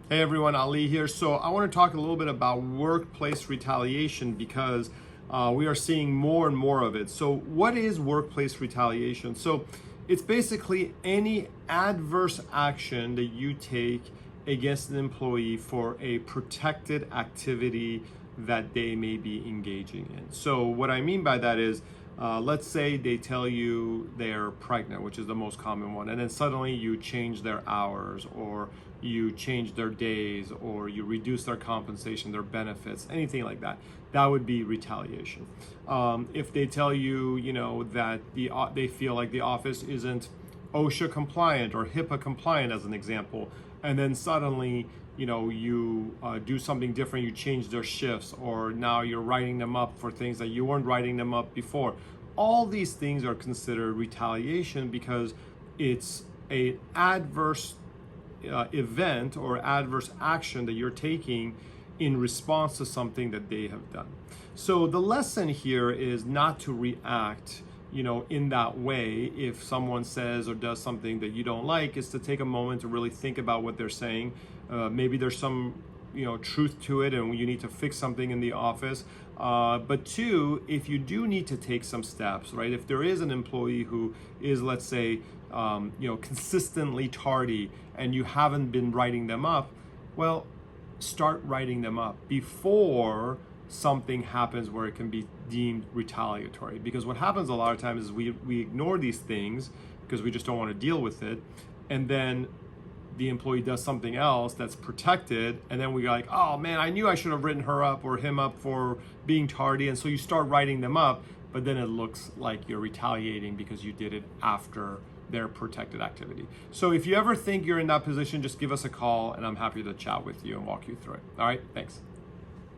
Hey everyone, Ali here. So I want to talk a little bit about workplace retaliation because we are seeing more and more of it. So what is workplace retaliation? So it's basically any adverse action that you take against an employee for a protected activity that they may be engaging in. So what I mean by that is, let's say they tell you they're pregnant, which is the most common one, and then suddenly you change their hours, or you change their days, or you reduce their compensation, their benefits, anything like that. That would be retaliation. If they tell you, that they feel like the office isn't OSHA compliant or HIPAA compliant, as an example, and then suddenly you do something different, you change their shifts, or now you're writing them up for things that you weren't writing them up before. All these things are considered retaliation because it's an adverse event or adverse action that you're taking in response to something that they have done. So the lesson here is not to react in that way. If someone says or does something that you don't like, is to take a moment to really think about what they're saying. Maybe there's some truth to it and you need to fix something in the office. But two, if you do need to take some steps, right? If there is an employee who is, let's say, consistently tardy and you haven't been writing them up, well, start writing them up before something happens where it can be deemed retaliatory. Because what happens a lot of times is we ignore these things because we just don't want to deal with it, and then the employee does something else that's protected, and then we go like, oh man, I knew I should have written her up or him up for being tardy, and so you start writing them up, but then it looks like you're retaliating because you did it after their protected activity. So if you ever think you're in that position, just give us a call and I'm happy to chat with you and walk you through it. All right, thanks.